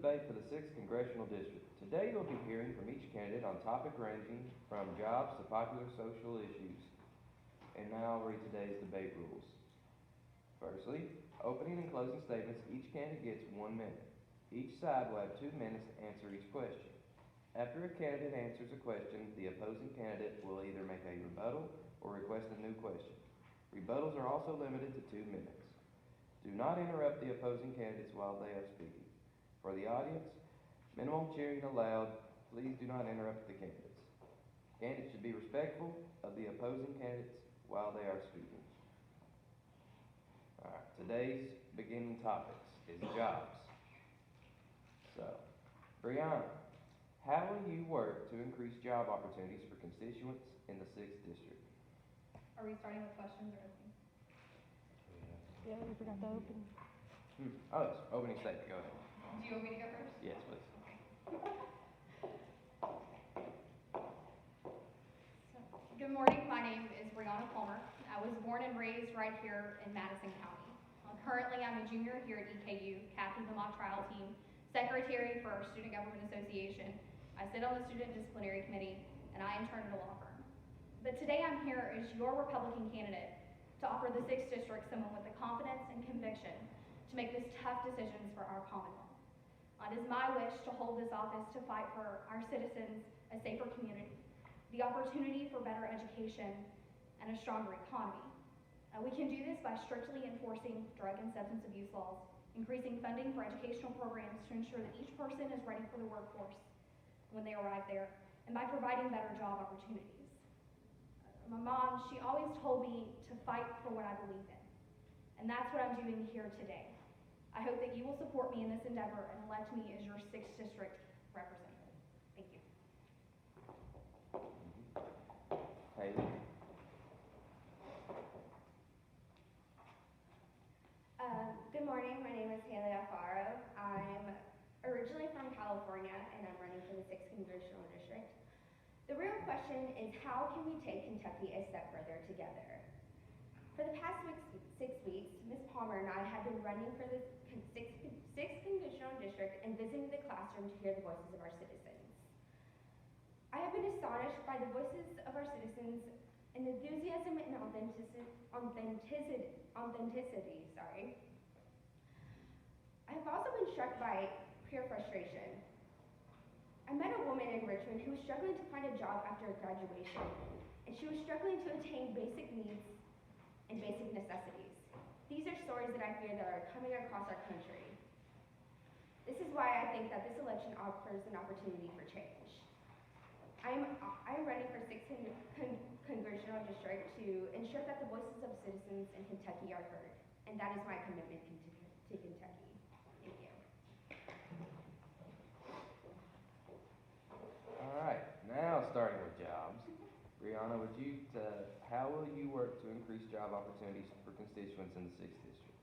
debate for the 6th Congressional District. Today you'll be hearing from each candidate on topic ranging from jobs to popular social issues. And now I'll read today's debate rules. Firstly, opening and closing statements, each candidate gets 1 minute. Each side will have 2 minutes to answer each question. After a candidate answers a question, the opposing candidate will either make a rebuttal or request a new question. Rebuttals are also limited to 2 minutes. Do not interrupt the opposing candidates while they are speaking. For the audience, minimum cheering allowed. Please do not interrupt the candidates. Candidates should be respectful of the opposing candidates while they are speaking. All right, today's beginning topics is jobs. So, Brianna, how will you work to increase job opportunities for constituents in the 6th District? Are we starting with questions or opening? Yeah, we forgot the open. Oh, it's opening statement. Go ahead. Do you want me to go first? Yes, please. Good morning. My name is Brianna Palmer. I was born and raised right here in Madison County. Currently, I'm a junior here at EKU, captain of the mock trial team, secretary for our Student Government Association. I sit on the Student Disciplinary Committee, and I intern at a law firm. But today I'm here as your Republican candidate to offer the 6th District someone with the confidence and conviction to make these tough decisions for our Commonwealth. It is my wish to hold this office to fight for our citizens, a safer community, the opportunity for better education, and a stronger economy. We can do this by strictly enforcing drug and substance abuse laws, increasing funding for educational programs to ensure that each person is ready for the workforce when they arrive there, and by providing better job opportunities. My mom, she always told me to fight for what I believe in, and that's what I'm doing here today. I hope that you will support me in this endeavor and elect me as your 6th District representative. Thank you. Haley. Good morning, my name is Haley Alfaro. I'm originally from California and I'm running for the 6th Congressional District. The real question is, how can we take Kentucky a step further together? For the past 6 weeks, Ms. Palmer and I have been running for the 6th Congressional District and visiting the classroom to hear the voices of our citizens. I have been astonished by the voices of our citizens and enthusiasm and authenticity. I have also been struck by peer frustration. I met a woman in Richmond who was struggling to find a job after graduation, and she was struggling to attain basic needs and basic necessities. These are stories that I fear that are coming across our country. This is why I think that this election offers an opportunity for change. I'm running for 6th Congressional District to ensure that the voices of citizens in Kentucky are heard, and that is my commitment to Kentucky. Thank you. All right, now starting with jobs. Brianna, how will you work to increase job opportunities for constituents in the 6th District?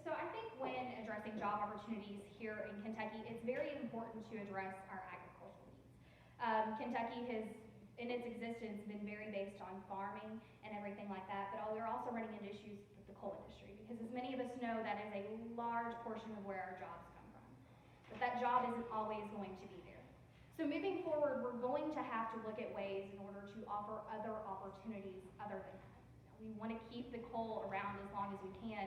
So I think when addressing job opportunities here in Kentucky, it's very important to address our agricultural needs. Kentucky has, in its existence, been very based on farming and everything like that, but we're also running into issues with the coal industry, because as many of us know, that is a large portion of where our jobs come from. But that job isn't always going to be there. So moving forward, we're going to have to look at ways in order to offer other opportunities other than that. We want to keep the coal around as long as we can,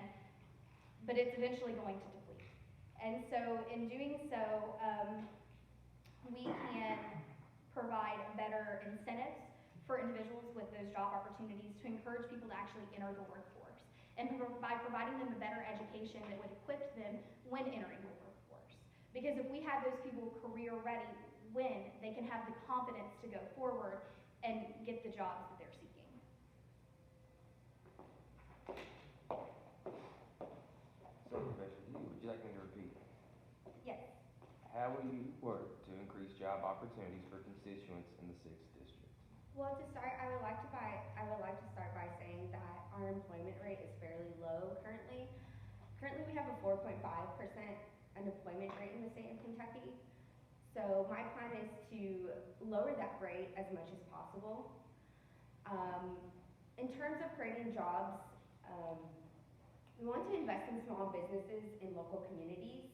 but it's eventually going to deplete. And so in doing so, we can provide better incentives for individuals with those job opportunities to encourage people to actually enter the workforce, and by providing them a better education that would equip them when entering the workforce. Because if we have those people career ready when they can have the confidence to go forward and get the jobs that they're seeking. Second question, would you like me to repeat? Yes. How will you work to increase job opportunities for constituents in the 6th District? Well, to start, I would like to start by saying that our employment rate is fairly low currently. Currently, we have a 4.5% unemployment rate in the state of Kentucky. So my plan is to lower that rate as much as possible. In terms of creating jobs, We want to invest in small businesses in local communities.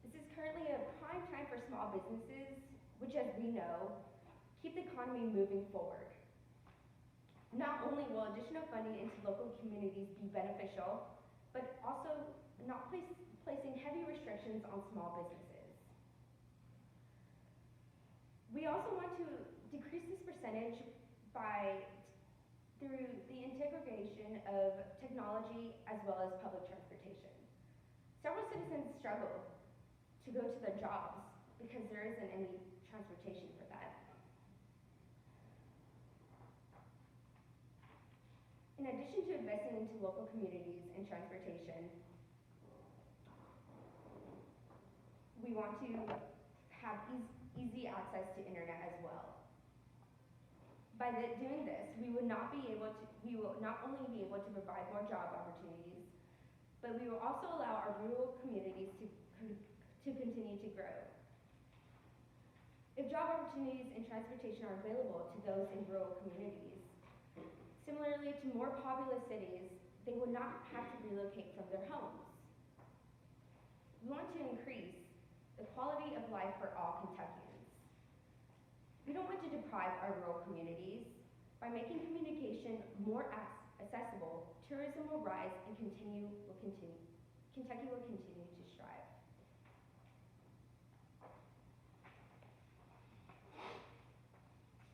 This is currently a prime time for small businesses, which, as we know, keep the economy moving forward. Not only will additional funding into local communities be beneficial, but also not placing heavy restrictions on small businesses. We also want to decrease this percentage through the integration of technology as well as public transportation. Several citizens struggle to go to their jobs because there isn't any transportation for that. In addition to investing into local communities and transportation, we want to have easy access to internet as well. By doing this, we will not only be able to provide more job opportunities, but we will also allow our rural communities to continue to grow. If job opportunities and transportation are available to those in rural communities, similarly to more populous cities, they will not have to relocate from their homes. We want to increase the quality of life for all Kentuckians. We don't want to deprive our rural communities. By making communication more accessible, tourism will rise and Kentucky will continue to strive.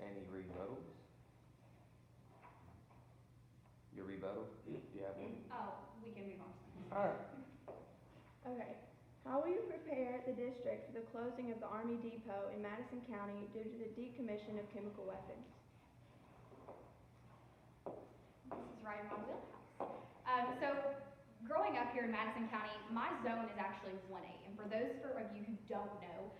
Any rebuttals? Your rebuttal? Do you have one? Oh, we can move on. Alright. Okay. How will you prepare the district for the closing of the Army Depot in Madison County due to the decommission of chemical weapons? This is right in my wheelhouse. So growing up here in Madison County, my zone is actually 1A. And for those of you who don't know,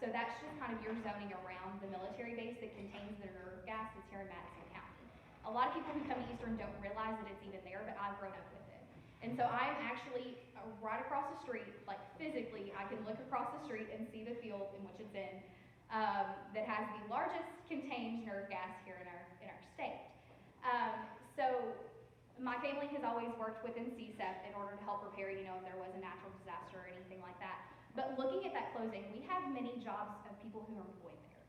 so that's just kind of your zoning around the military base that contains the nerve gas that's here in Madison County. A lot of people who come to Eastern don't realize that it's even there, but I've grown up with it. And so I'm actually right across the street, like physically, I can look across the street and see the field in which it's in, that has the largest contained nerve gas here in our state. So my family has always worked within CSEP in order to help prepare, if there was a natural disaster or anything like that. But looking at that closing, we have many jobs of people who are employed there.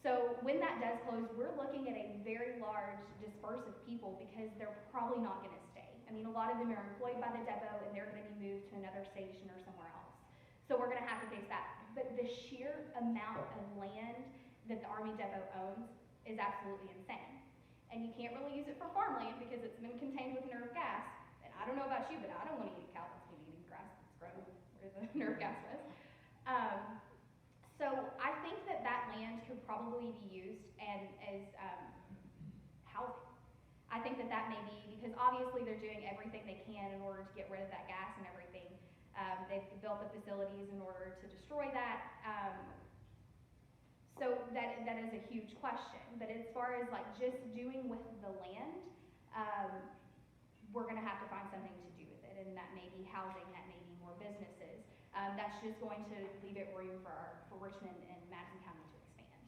So when that does close, we're looking at a very large disperse of people because they're probably not going to stay. I mean, a lot of them are employed by the depot and they're going to be moved to another station or somewhere else. So we're going to have to face that. But the sheer amount of land that the Army depot owns is absolutely insane. And you can't really use it for farmland because it's been contained with nerve gas. And I don't know about you, but I don't want to eat a cow that's been eating grass that's grown where the nerve gas was. So I think that land could probably be used as housing. I think that may be, because obviously they're doing everything they can in order to get rid of that gas and everything. They've built the facilities in order to destroy that. So that is a huge question. But as far as like just doing with the land, we're going to have to find something to do with it, and that may be housing, that may be more businesses. That's just going to leave it room for Richmond and Madison County to expand.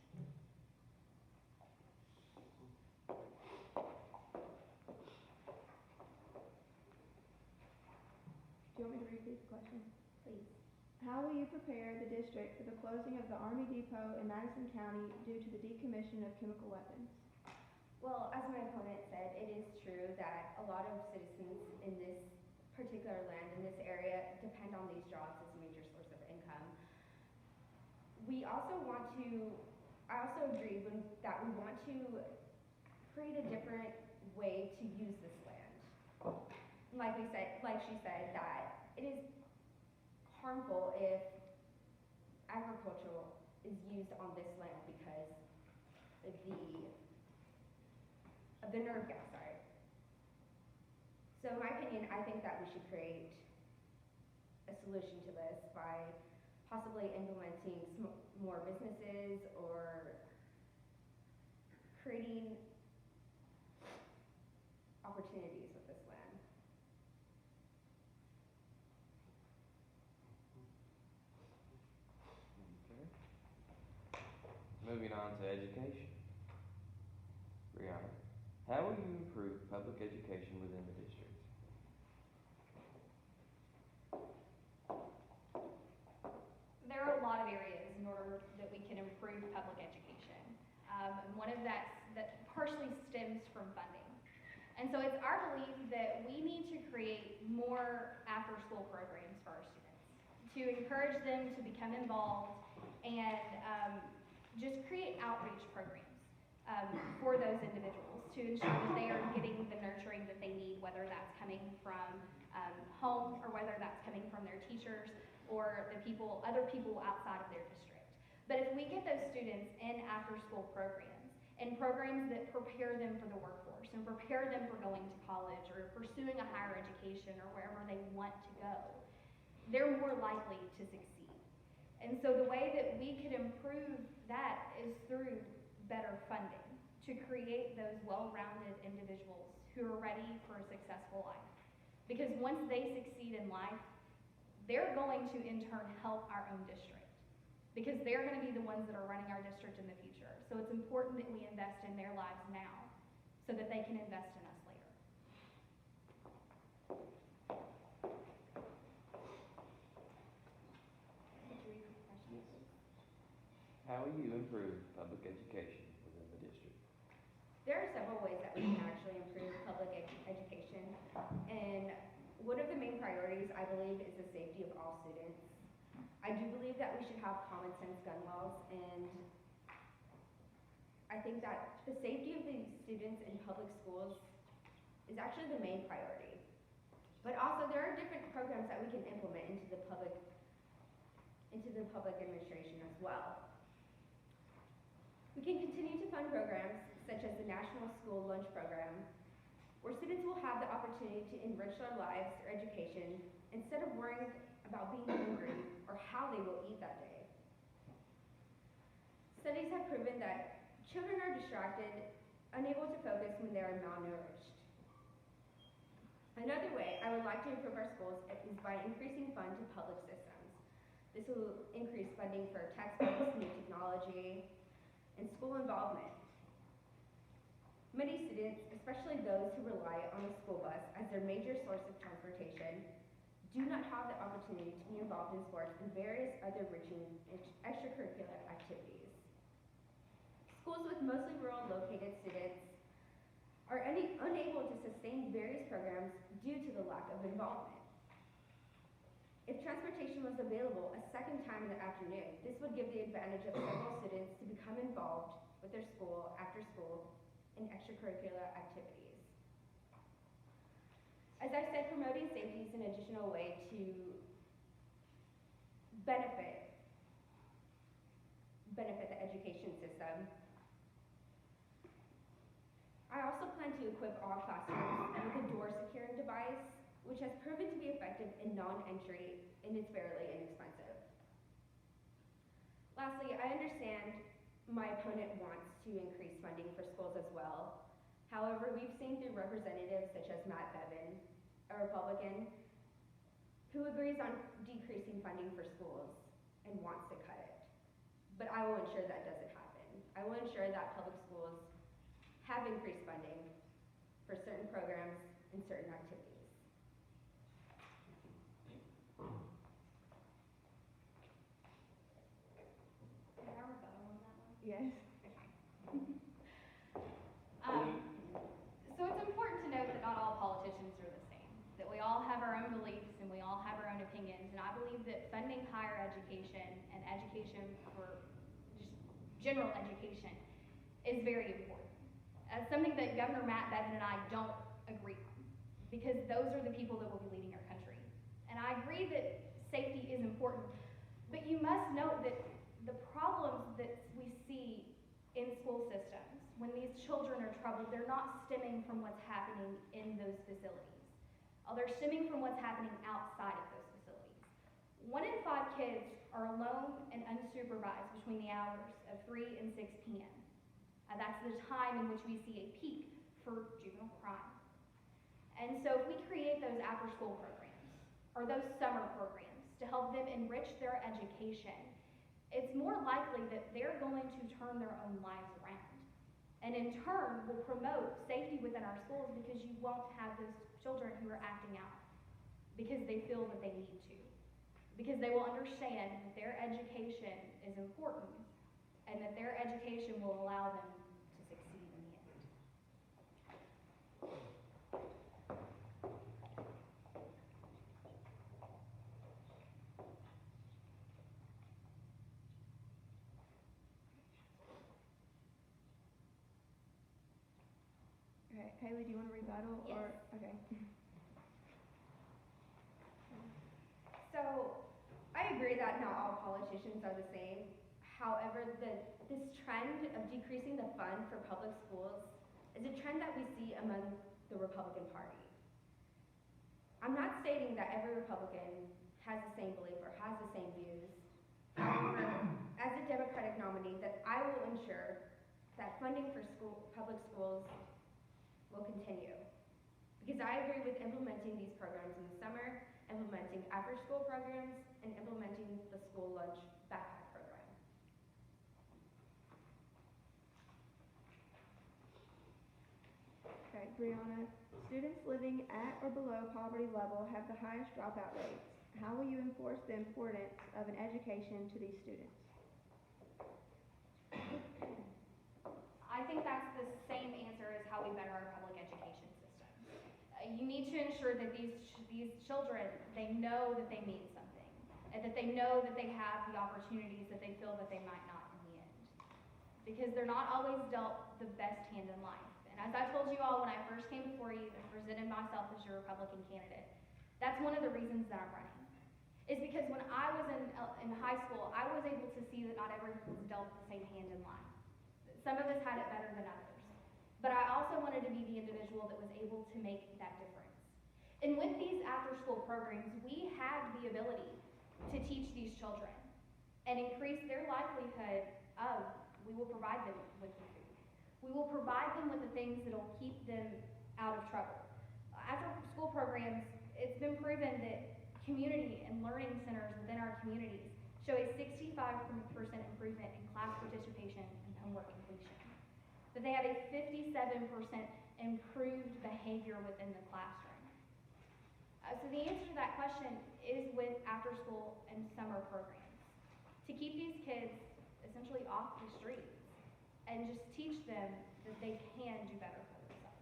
Do you want me to repeat the question? Please. How will you prepare the district for the closing of the Army Depot in Madison County due to the decommission of chemical weapons? Well, as my opponent said, it is true that a lot of citizens in this particular land, in this area, depend on these jobs as a major source of income. I also agree that we want to create a different way to use this land. Like she said, that it is harmful if agricultural is used on this land because of the nerve gas, sorry. So in my opinion, I think that we should create a solution to this by possibly implementing more businesses or creating opportunities with this land. Okay. Moving on to education. Brianna, how will you improve public education within the district? ensure that we can improve public education. And one of that partially stems from funding. And so it's our belief that we need to create more after-school programs for our students, to encourage them to become involved and just create outreach programs for those individuals to ensure that they are getting the nurturing that they need, whether that's coming from home or whether that's coming from their teachers or other people outside of their district. But if we get those students in after-school programs and programs that prepare them for the workforce and prepare them for going to college or pursuing a higher education or wherever they want to go, they're more likely to succeed. And so the way that we could improve that is through better funding to create those well-rounded individuals who are ready for a successful life. Because once they succeed in life, they're going to in turn help our own district, because they're going to be the ones that are running our district in the future. So it's important that we invest in their lives now so that they can invest in us later. How will you improve public education within the district? There are several ways that we can actually improve public education, and one of the main priorities, I believe, is the safety of all students. I do believe that we should have common sense gun laws, and I think that the safety of the students in public schools is actually the main priority. But also there are different programs that we can implement into the public administration as well. We can continue to fund programs such as the National School Lunch Program, where students will have the opportunity to enrich their lives or education instead of worrying about being hungry or how they will eat that day. Studies have proven that children are distracted, unable to focus when they are malnourished. Another way I would like to improve our schools is by increasing funds to public systems. This will increase funding for textbooks, new technology, and school involvement. Many students, especially those who rely on the school bus as their major source of transportation, do not have the opportunity to be involved in sports and various other enriching extracurricular activities. Schools with mostly rural located students are unable to sustain various programs due to the lack of involvement. If transportation was available a second time in the afternoon, this would give the advantage of several students to become involved with their school, after school, and extracurricular activities. As I said, promoting safety is an additional way to benefit the education system. I also plan to equip all classrooms with a door securing device, which has proven to be effective in non-entry and is fairly inexpensive. Lastly, I understand my opponent wants to increase funding for schools as well. However, we've seen through representatives such as Matt Bevin, a Republican, who agrees on decreasing funding for schools and wants to cut it. But I will ensure that doesn't happen. I will ensure that public schools have increased funding for certain programs and certain activities. Is there a rebuttal on that one? Yes. So it's important to note that not all politicians are the same, that we all have our own beliefs and we all have our own opinions, and I believe that funding higher education and education for just general education is very important. Something that Governor Matt Bevin and I don't agree on, because those are the people that will be leading our country. And I agree that safety is important, but you must note that the problems that we see in school systems, when these children are troubled, they're not stemming from what's happening in those facilities. They're stemming from what's happening outside of those facilities. 1 in 5 kids are alone and unsupervised between the hours of 3 and 6 p.m. That's the time in which we see a peak for juvenile crime. And so if we create those after-school programs or those summer programs to help them enrich their education, it's more likely that they're going to turn their own lives around. And in turn will promote safety within our schools, because you won't have those children who are acting out because they feel that they need to. because they will understand that their education is important and that their education will allow them to succeed in the end. Okay, Haley, do you want to rebuttal or? Yes. Okay. So, I agree that not all politicians are the same. However, this trend of decreasing the fund for public schools is a trend that we see among the Republican Party. I'm not stating that every Republican has the same belief or has the same views. However, as a Democratic nominee, that I will ensure that funding for public schools will continue. Because I agree with implementing these programs in the summer, implementing after-school programs, and implementing the school lunch backpack program. Okay, Brianna, students living at or below poverty level have the highest dropout rates. How will you enforce the importance of an education to these students? I think that's the same answer as how we better our public education system. You need to ensure that these children, they know that they mean something, and that they know that they have the opportunities that they feel that they might not in the end. Because they're not always dealt the best hand in life. And as I told you all when I first came before you and presented myself as your Republican candidate, that's one of the reasons that I'm running. Is because when I was in high school, I was able to see that not everyone was dealt the same hand in life. Some of us had it better than others. But I also wanted to be the individual that was able to make that difference. And with these after-school programs, we have the ability to teach these children and increase their likelihood of, we will provide them with the food. We will provide them with the things that will keep them out of trouble. After-school programs, it's been proven that community and learning centers within our communities show a 65% improvement in class participation and homework completion. That they have a 57% improved behavior within the classroom. So the answer to that question is with after-school and summer programs. To keep these kids essentially off the streets and just teach them that they can do better for themselves.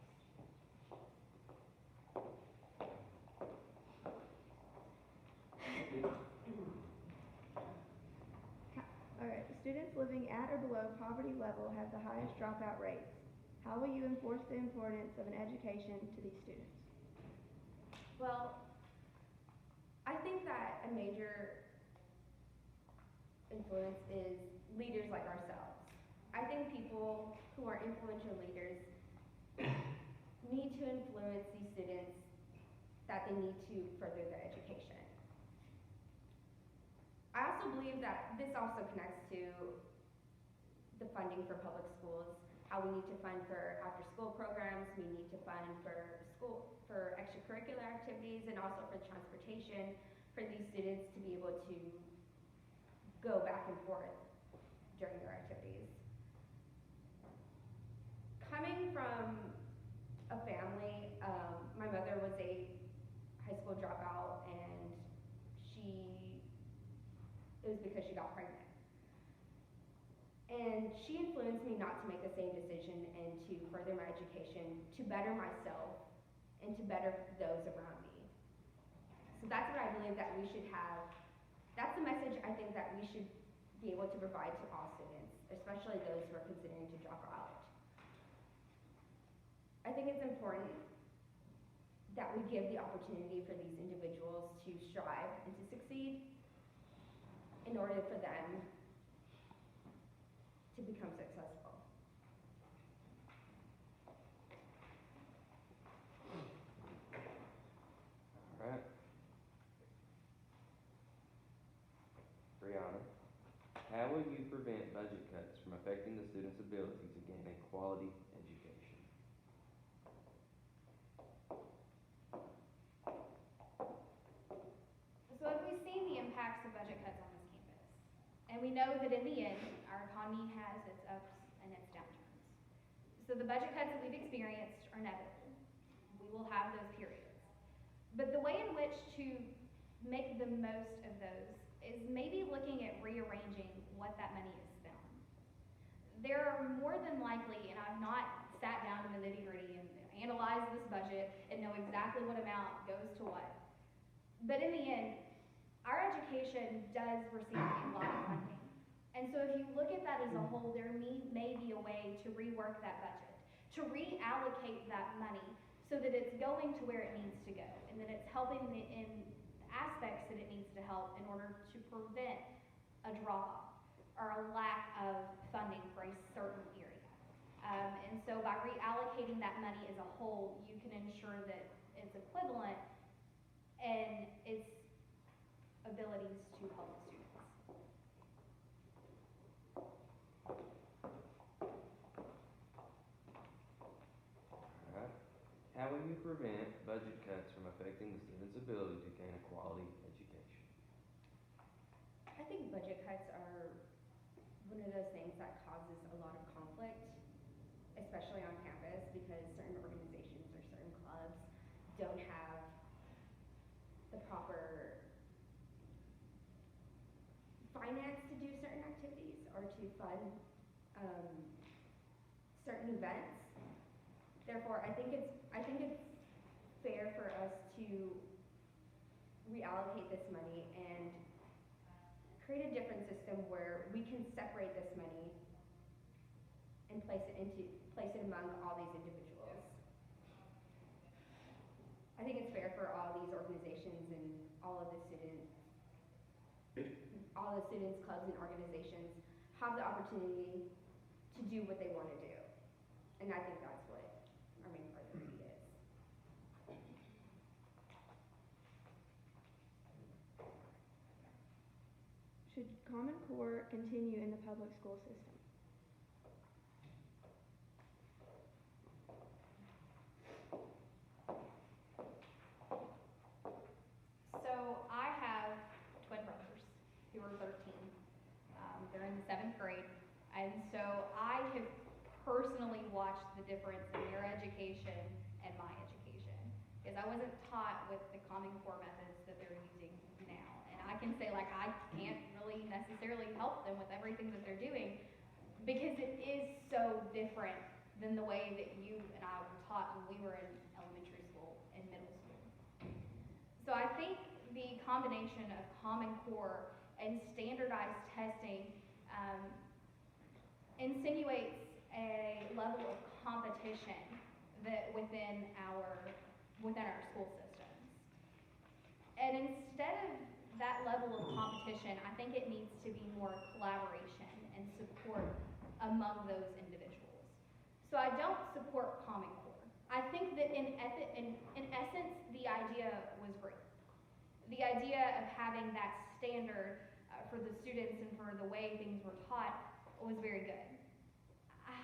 Alright, students living at or below poverty level have the highest dropout rates. How will you enforce the importance of an education to these students? Well, I think that a major influence is leaders like ourselves. I think people who are influential leaders need to influence these students that they need to further their education. I also believe that this also connects to the funding for public schools, how we need to fund for after-school programs, we need to fund for extracurricular activities, and also for transportation for these students to be able to go back and forth during their activities. Coming from a family, my mother was a high school dropout, and it was because she got pregnant. And she influenced me not to make the same decision and to further my education, to better myself, and to better those around me. So that's what I believe that we should have. That's the message I think that we should be able to provide to all students, especially those who are considering to drop out. I think it's important that we give the opportunity for these individuals to strive and to succeed in order for them to become successful. All right. Brianna, how will you prevent budget cuts from affecting the students' ability to gain a quality education? So as we've seen the impacts of budget cuts on this campus, and we know that in the end, our economy has its ups and its downturns. So the budget cuts that we've experienced are inevitable. We will have those periods. But the way in which to make the most of those is maybe looking at rearranging what that money is spent on. There are more than likely, and I've not sat down in the nitty-gritty and analyzed this budget and know exactly what amount goes to what. But in the end, our education does receive a lot of funding. And so if you look at that as a whole, there may be a way to rework that budget, to reallocate that money so that it's going to where it needs to go, and that it's helping in aspects that it needs to help in order to prevent a drop-off or a lack of funding for a certain area. And so by reallocating that money as a whole, you can ensure that it's equivalent in its abilities to help students. Alright. How will you prevent budget cuts from affecting the student's ability to gain a quality education? I think budget cuts are one of those things that causes a lot of conflict, especially on campus, because certain organizations or certain clubs don't have the proper finance to do certain activities or to fund certain events. Therefore, I think it's fair for us to reallocate this money and create a different system where we can separate this money and place it among all these individuals. I think it's fair for all these organizations and all of the students, clubs and organizations have the opportunity to do what they want to do. And I think that's what our main priority is. Should Common Core continue in the public school system? So I have twin brothers who are 13. They're in the 7th grade. And so I have personally watched the difference in their education and my education. Because I wasn't taught with the Common Core methods that they're using now. And I can say, like, I can't really necessarily help them with everything that they're doing because it is so different than the way that you and I were taught when we were in elementary school and middle school. So I think the combination of Common Core and standardized testing insinuates a level of competition that within our school systems. And instead of that level of competition, I think it needs to be more collaboration and support among those individuals. So I don't support Common Core. I think that in essence, the idea was great. The idea of having that standard for the students and for the way things were taught was very good.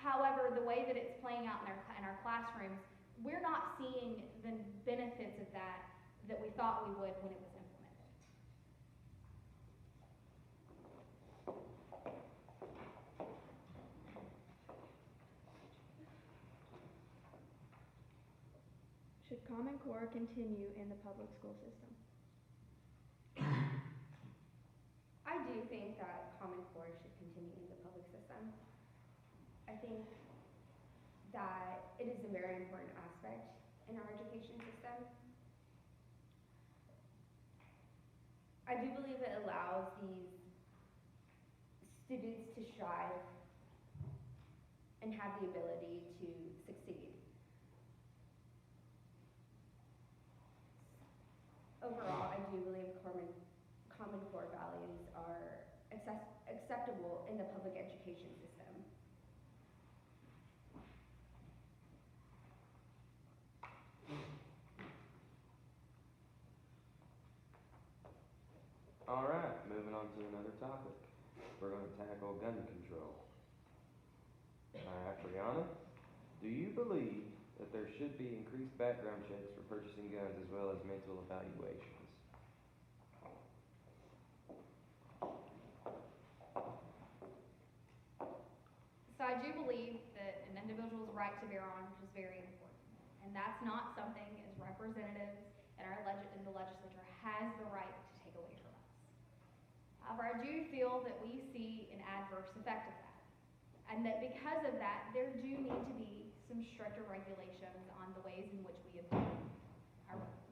However, the way that it's playing out in our classrooms, we're not seeing the benefits of that we thought we would when it was implemented. Should Common Core continue in the public school system? I do think that Common Core should continue in the public system. I think that it is a very important aspect in our education system. I do believe it allows these students to strive and have the ability to succeed. Overall, I do believe Common Core values are acceptable in the public education system. Alright, moving on to another topic. We're going to tackle gun control. Alright, Brianna, do you believe that there should be increased background checks for purchasing guns as well as mental evaluations? So I do believe that an individual's right to bear arms is very important. And that's not something as representatives in the legislature has the right to away from us. However, I do feel that we see an adverse effect of that, and that because of that, there do need to be some stricter regulations on the ways in which we obtain our weapons.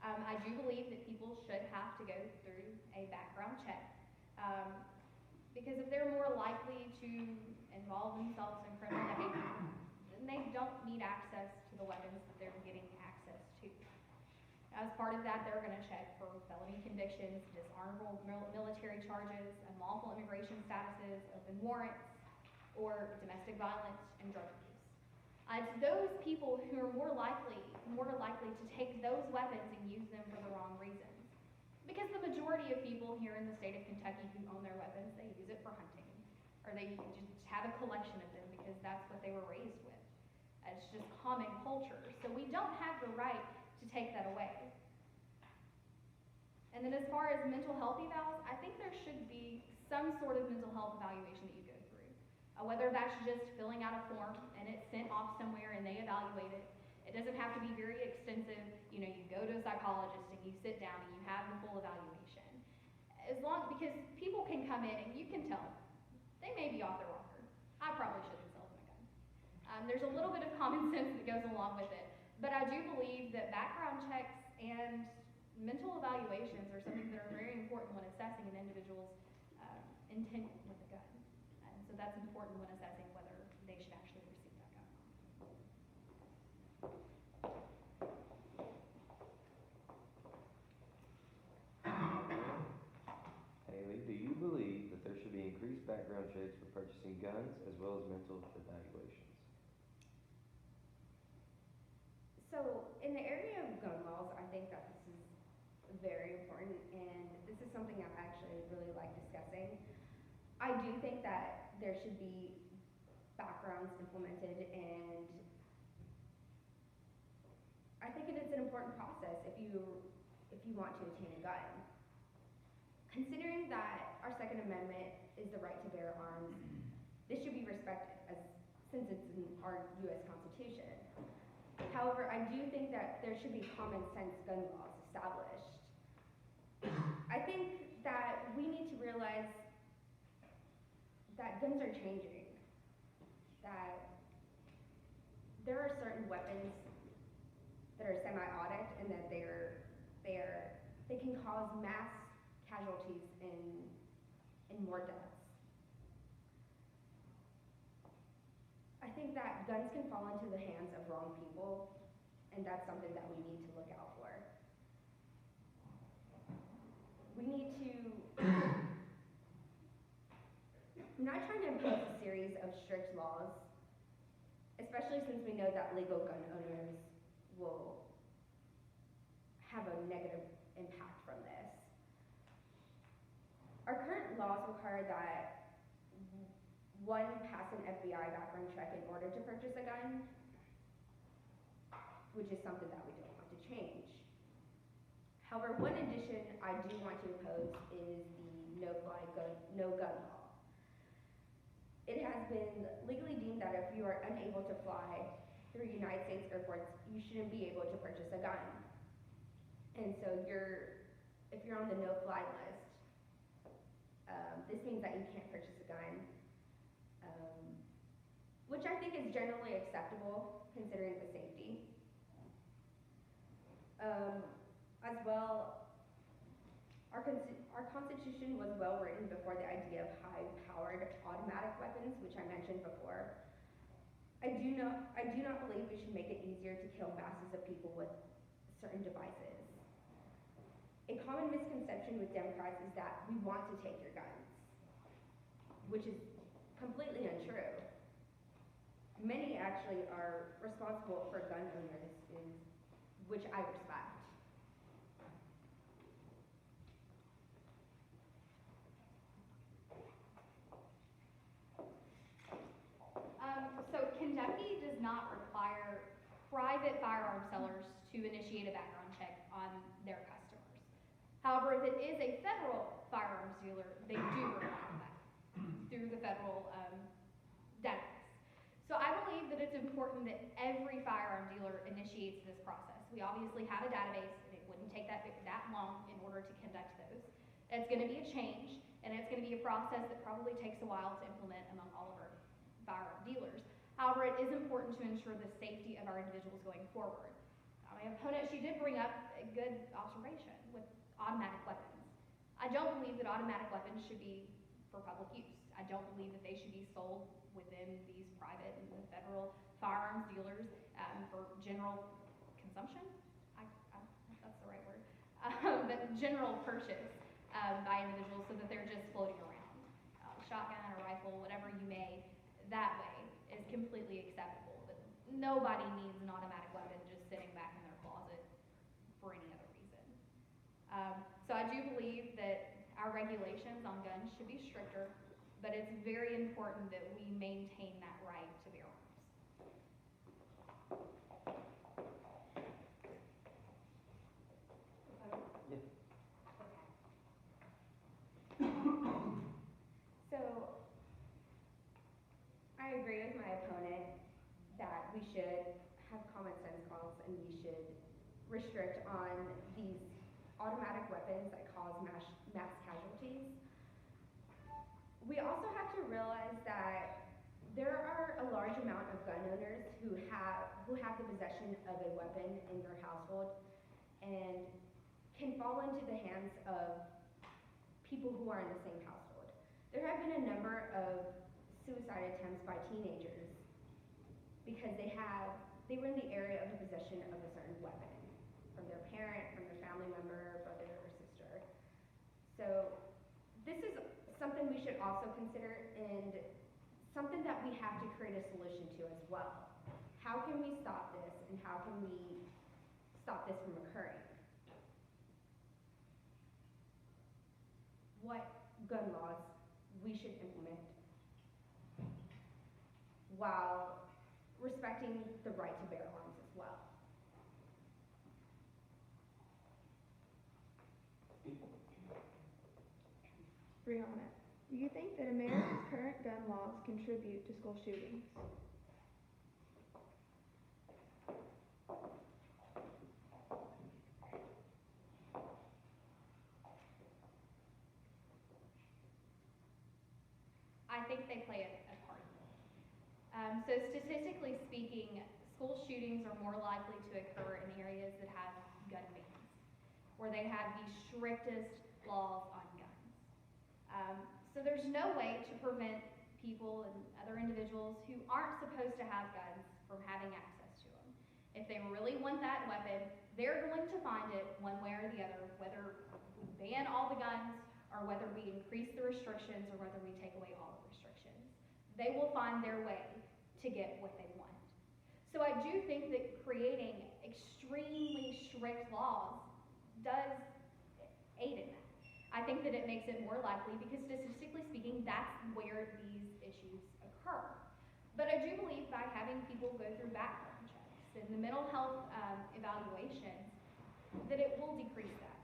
I do believe that people should have to go through a background check, because if they're more likely to involve themselves in criminal behavior, then they don't need access to the weapons that they're getting access to. As part of that, they're going to check for felony convictions, dishonorable military charges, unlawful immigration statuses, open warrants, or domestic violence and drug abuse. It's those people who are more likely to take those weapons and use them for the wrong reasons. Because the majority of people here in the state of Kentucky who own their weapons, they use it for hunting, or they just have a collection of them because that's what they were raised with. It's just common culture. So we don't have the right to take that away. And then as far as mental health evals, I think there should be some sort of mental health evaluation that you go through. Whether that's just filling out a form and it's sent off somewhere and they evaluate it. It doesn't have to be very extensive. You go to a psychologist and you sit down and you have the full evaluation. Because people can come in and you can tell they may be off their rocker. I probably shouldn't sell them a gun. There's a little bit of common sense that goes along with it. But I do believe that background checks and mental evaluations are something that are very important when assessing an individual's intent with a gun. And so that's important when assessing whether they should actually receive that gun. Haley, do you believe that there should be increased background checks for purchasing guns as well as mental evaluations? So, in the area of gun laws, I think that this is very important, and this is something I actually really like discussing. I do think that there should be backgrounds implemented, and I think it is an important process if you want to obtain a gun. Considering that our Second Amendment is the right to bear arms, this should be respected since it's in our U.S. Constitution. However, I do think that there should be common sense gun laws established. I think that we need to realize that guns are changing, that there are certain weapons that are semi-automatic and that they can cause mass casualties and more deaths. I think that guns can fall into the hands of wrong people, and that's something that we need to look out for. We need to, I'm not trying to impose a series of strict laws, especially since we know that legal gun owners will have a negative impact from this. Our current laws require that one pass an FBI background check in order to purchase a gun, which is something that we don't want to change. However, one addition I do want to oppose is the no gun law. It has been legally deemed that if you are unable to fly through United States airports, you shouldn't be able to purchase a gun. And so if you're on the no-fly list, this means that you can't purchase a gun, which I think is generally acceptable considering the safety. As well, our Constitution was well written before the idea of high-powered automatic weapons, which I mentioned before. I do not believe we should make it easier to kill masses of people with certain devices. A common misconception with Democrats is that we want to take your guns, which is completely untrue. Many actually are responsible for gun owners, which I respect. So Kentucky does not require private firearm sellers to initiate a background check on their customers. However, if it is a federal firearms dealer, they do require that through the federal database. So I believe that it's important that every firearm dealer initiates this process. We obviously have a database, and it wouldn't take that long in order to conduct those. It's gonna be a change, and it's gonna be a process that probably takes a while to implement among all of our firearm dealers. However, it is important to ensure the safety of our individuals going forward. My opponent, she did bring up a good observation with automatic weapons. I don't believe that automatic weapons should be for public use. I don't believe that they should be sold within these private and the federal firearms dealers for general consumption. I if that's the right word. But general purchase by individuals so that they're just floating around. Shotgun or rifle, whatever you may, that way is completely acceptable. But nobody needs an automatic weapon just sitting back in their closet for any other reason. So I do believe that our regulations on guns should be stricter, but it's very important that we maintain that right to bear arms. Yeah. So, I agree with my opponent that we should have common sense laws and we should restrict on these automatic weapons that cause mass casualties. We also have to realize that there are a large amount of gun owners who have the possession of a weapon in their household and can fall into the hands of people who are in the same household. There have been a number of suicide attempts by teenagers because they were in the area of the possession of a certain weapon from their parent, from their family member, brother or sister. So this is something we should also consider and something that we have to create a solution to as well. How can we stop this and how can we stop this from occurring? What gun laws we should implement while respecting the right to bear arms as well. Brianna, do you think that America's current gun laws contribute to school shootings? I think they play a part. So statistically speaking, school shootings are more likely to occur in areas that have gun bans, where they have the strictest laws on guns. So there's no way to prevent people and other individuals who aren't supposed to have guns from having access to them. If they really want that weapon, they're going to find it one way or the other, whether we ban all the guns or whether we increase the restrictions or whether we take away all the restrictions. They will find their way to get what they want. So I do think that creating extremely strict laws does aid in that. I think that it makes it more likely because statistically speaking, that's where these issues occur. But I do believe by having people go through background checks and the mental health evaluations, that it will decrease that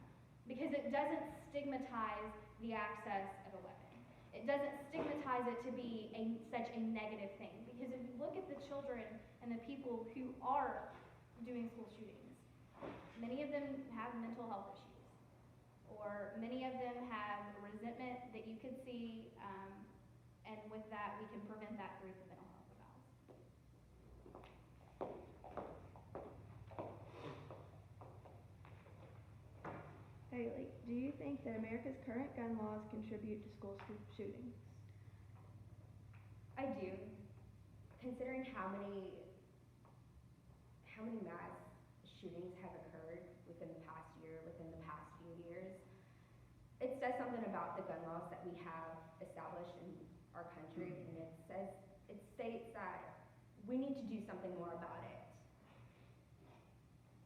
because it doesn't stigmatize the access of a weapon. It doesn't stigmatize it to be such a negative thing because if you look at the children and the people who are doing school shootings, many of them have mental health issues. Or many of them have resentment that you could see, and with that, we can prevent that through the mental health evals. Haley, do you think that America's current gun laws contribute to school shootings? I do. Considering how many mass shootings have occurred within the past year, within the past few years, it says something about the gun laws that we have established in our country, and it states that we need to do something more about it.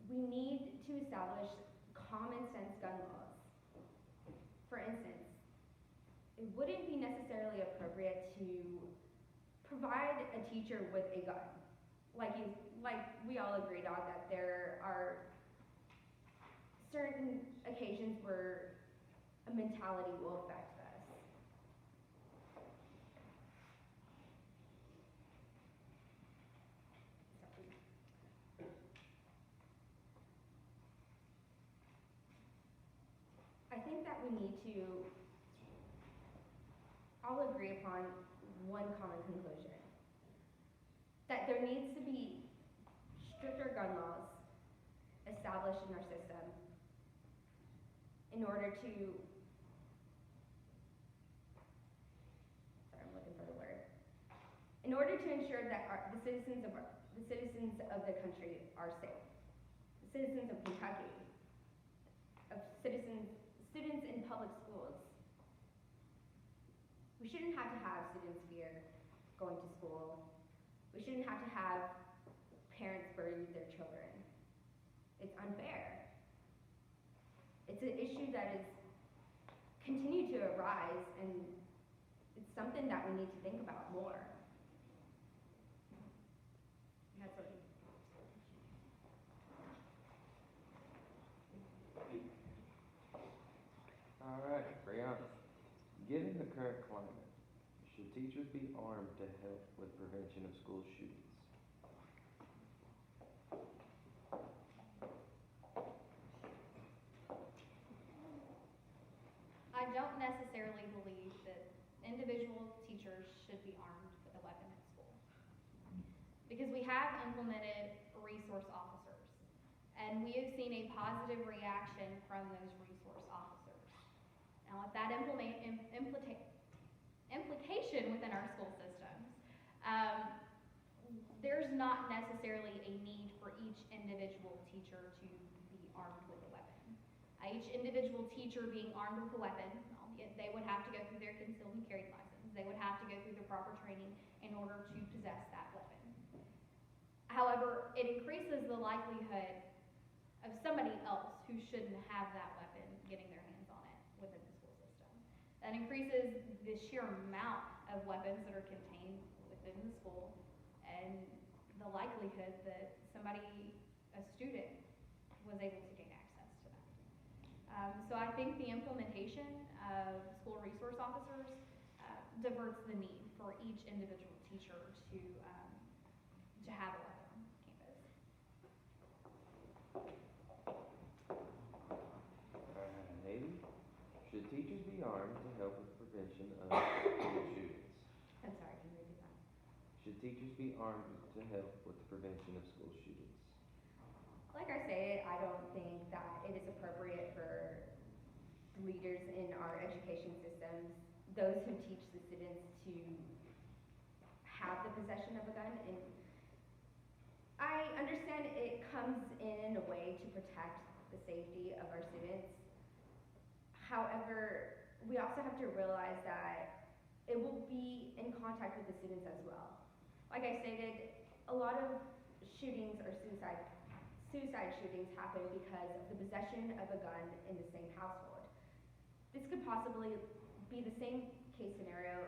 We need to establish common sense gun laws. For instance, it wouldn't be necessarily appropriate to provide a teacher with a gun. Like we all agreed on that there are certain occasions where a mentality will affect us. we need to all agree upon one common conclusion. That there needs to be stricter gun laws established in our system in order to, sorry, I'm looking for the word, in order to ensure that the citizens of the country are safe. The citizens of Kentucky, of students in public schools. We shouldn't have to have students fear going to school. We shouldn't have to have parents bury their children. It's unfair. It's an issue that is continued to arise, and it's something that we need to think about more. That's what All right, Brianna. Given the current climate, should teachers be armed to help with prevention of school shootings? I don't necessarily believe that individual teachers should be armed with a weapon at school. Because we have implemented resource officers, and we have seen a positive reaction from those resource officers. Now, with that implication within our school systems, there's not necessarily a need for each individual teacher to be armed with a weapon. Each individual teacher being armed with a weapon, albeit they would have to go through their concealed and carry license. They would have to go through the proper training in order to possess that weapon. However, it increases the likelihood of somebody else who shouldn't have that weapon getting their hands on it within the school system. That increases the sheer amount of weapons that are contained within the school and the likelihood that a student was able to gain access to that. So I think the implementation of school resource officers diverts the need for each individual teacher to have a weapon on campus. Haley, should teachers be armed to help with prevention of school shootings? I'm sorry, can you repeat that? Should teachers be armed to help with the prevention of school shootings? Like I said, I don't think that it is appropriate for leaders in our education systems, those who teach the students to have the possession of a gun. And I understand it comes in a way to protect the safety of our students. However, we also have to realize that it will be in contact with the students as well. Like I stated, a lot of shootings or suicide shootings happen because of the possession of a gun in the same household. This could possibly be the same case scenario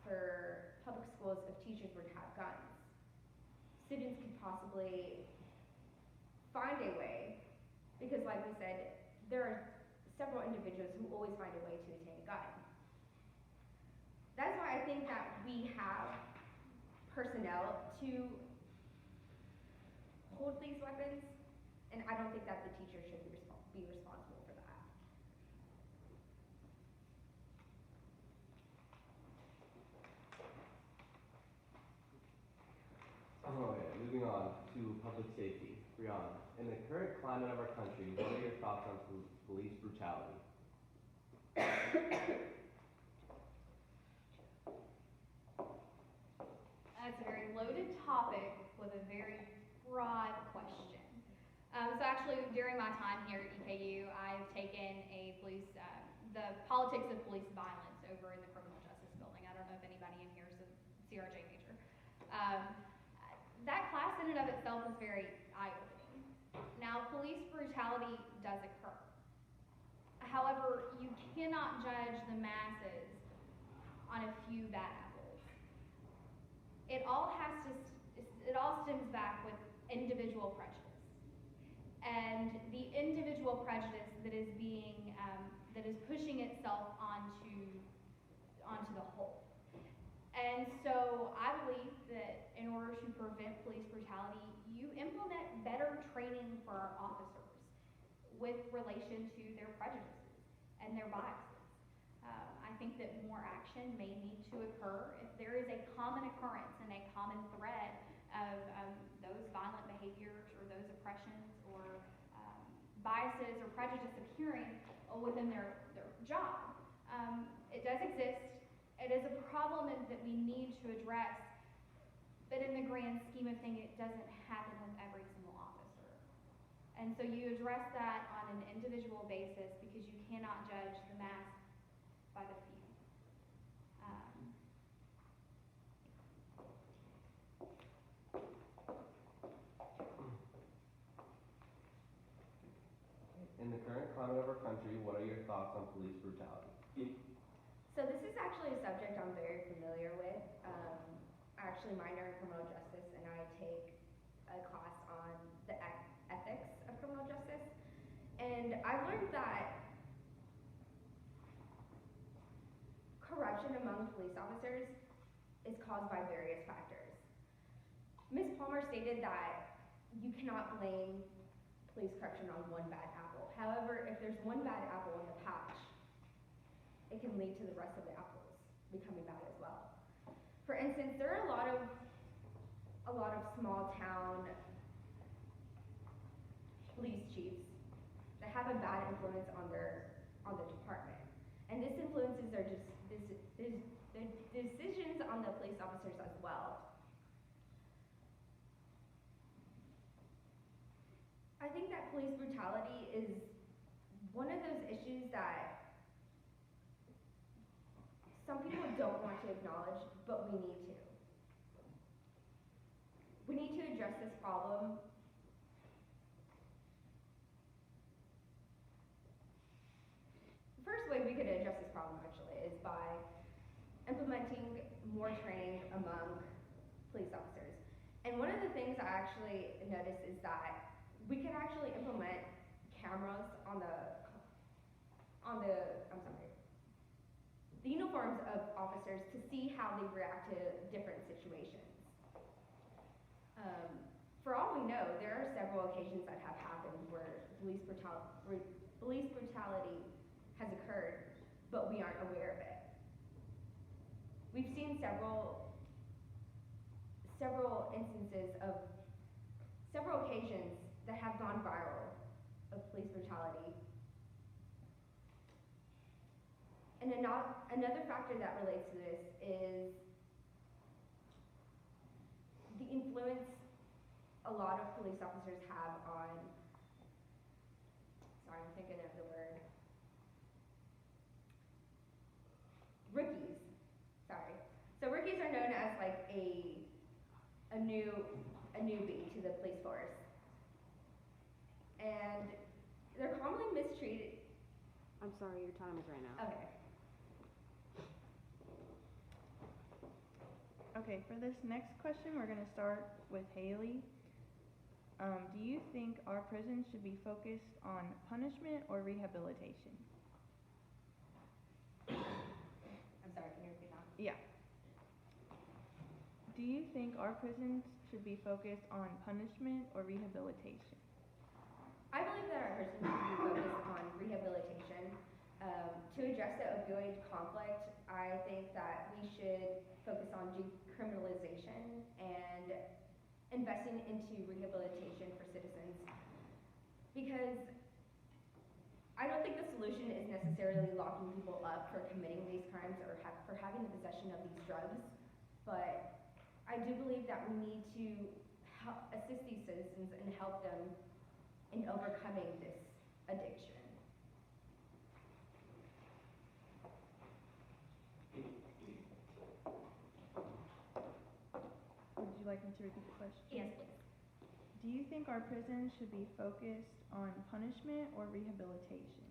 for public schools if teachers were to have guns. Students could possibly find a way, because like we said, there are several individuals who always find a way to attain a gun. That's why I think that we have personnel to hold these weapons, and I don't think that the teacher should be responsible for that. Okay, moving on to public safety. Brianna, in the current climate of our country, what are your thoughts on police brutality? That's a very loaded topic with a very broad question. So actually, during my time here at EKU, I've taken the politics of police violence over in the criminal justice building. I don't know if anybody in here is a CRJ major. That class in and of itself is very eye-opening. Now, police brutality does occur. However, you cannot judge the masses on a few bad apples. It all stems back with individual prejudice. And the individual prejudice that is pushing itself onto the whole. And so I believe that in order to prevent police brutality, you implement better training for our officers with relation to their prejudices. and their biases. I think that more action may need to occur if there is a common occurrence and a common thread of those violent behaviors or those oppressions or biases or prejudice appearing within their job. It does exist. It is a problem that we need to address, but in the grand scheme of things, it doesn't happen with every single officer. And so you address that on an individual basis because you cannot judge the mass by the few. In the current climate of our country, what are your thoughts on police brutality? So this is actually a subject I'm very familiar with. I actually minor in criminal justice, and I take a class on the ethics of criminal justice. And I've learned that corruption among police officers is caused by various factors. Ms. Palmer stated that you cannot blame police corruption on one bad apple. However, if there's one bad apple in the patch, it can lead to the rest of the apples becoming bad as well. For instance, there are a lot of small town police chiefs that have a bad influence on their department, and this influences their decisions on the police officers as well. I think that police brutality is one of those issues that some people don't want to acknowledge, but we need to. We need to address this problem. The first way we could address this problem actually is by implementing more training among police officers. And one of the things I actually noticed is that we could actually implement cameras on the uniforms of officers to see how they react to different situations. For all we know, there are several occasions that have happened where police brutality has occurred, but we aren't aware of it. We've seen several instances of several occasions that have gone viral of police brutality. And another factor that relates to this is the influence a lot of police officers have on, sorry, I'm thinking of the word, rookies, sorry. So rookies are known as like a newbie to the police force. And they're commonly mistreated. I'm sorry, your time is ran out. Okay. Okay, for this next question, we're going to start with Haley. Do you think our prisons should be focused on punishment or rehabilitation? I'm sorry, can you repeat that? Yeah. Do you think our prisons should be focused on punishment or rehabilitation? I believe that our prisons should be focused on rehabilitation. To address the opioid conflict, I think that we should focus on decriminalization and investing into rehabilitation for citizens. Because I don't think the solution is necessarily locking people up for committing these crimes or for having the possession of these drugs, but I do believe that we need to assist these citizens and help them in overcoming this addiction. Would you like me to repeat the question? Yes, please. Do you think our prisons should be focused on punishment or rehabilitation?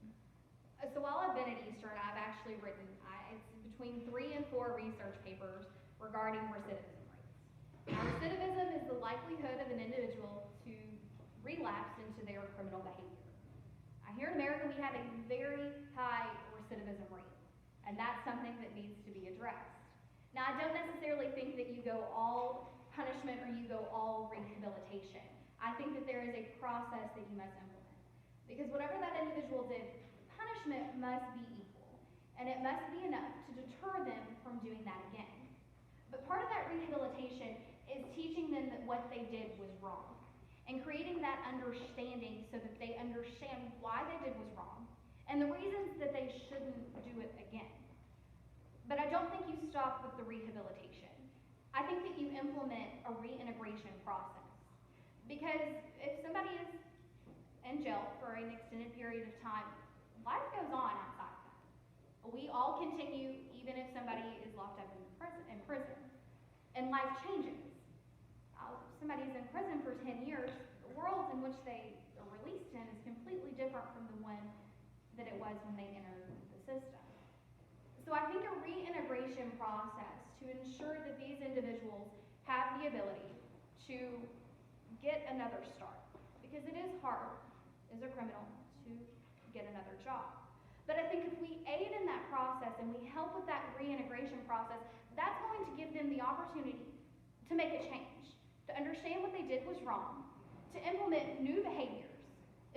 So while I've been at Eastern, I've actually written, it's between 3 and 4 research papers regarding recidivism rates. Now, recidivism is the likelihood of an individual to relapse into their criminal behavior. Here in America, we have a very high recidivism rate, and that's something that needs to be addressed. Now, I don't necessarily think that you go all punishment or you go all rehabilitation. I think that there is a process that you must implement. Because whatever that individual did punishment must be equal, and it must be enough to deter them from doing that again. But part of that rehabilitation is teaching them that what they did was wrong, and creating that understanding so that they understand why they did was wrong, and the reasons that they shouldn't do it again. But I don't think you stop with the rehabilitation. I think that you implement a reintegration process. Because if somebody is in jail for an extended period of time, life goes on outside of that. We all continue even if somebody is locked up in prison. And life changes. If somebody's in prison for 10 years, the world in which they are released in is completely different from the one that it was when they entered the system. So I think a reintegration process to ensure that these individuals have the ability to get another start, because it is hard as a criminal to get another job. But I think if we aid in that process and we help with that reintegration process, that's going to give them the opportunity to make a change, to understand what they did was wrong, to implement new behaviors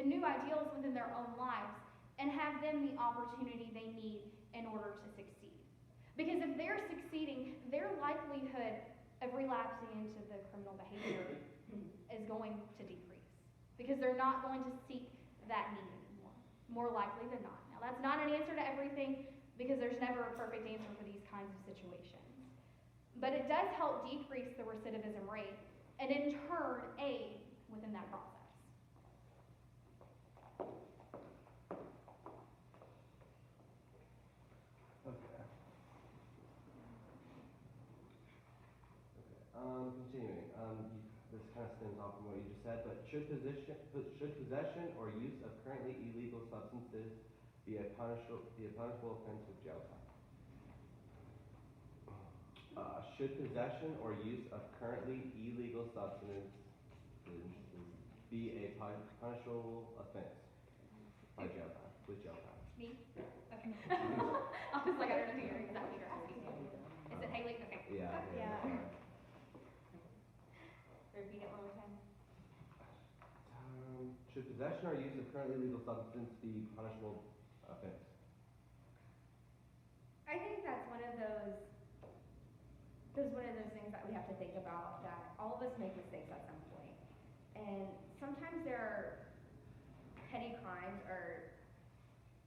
and new ideals within their own lives, and have them the opportunity they need in order to succeed. Because if they're succeeding, their likelihood of relapsing into the criminal behavior is going to decrease, because they're not going to seek that need anymore, more likely than not. Now, that's not an answer to everything, because there's never a perfect answer for these kinds of situations. But it does help decrease the recidivism rate, and in turn, aid within that process. Continuing, this kind of stems off from what you just said, but should possession or use of currently illegal substances be a punishable offense with jail time? Should possession or use of currently illegal substances be a punishable offense by jail time, with jail time? Me? Okay. I was like, I don't know exactly what you're asking. Is it Haley? Okay. Yeah. Yeah. Repeat it one more time. Should possession or use of currently legal substance be punishable offense? I think that's one of those things that we have to think about, that all of us make mistakes at some point. And sometimes there are petty crimes, or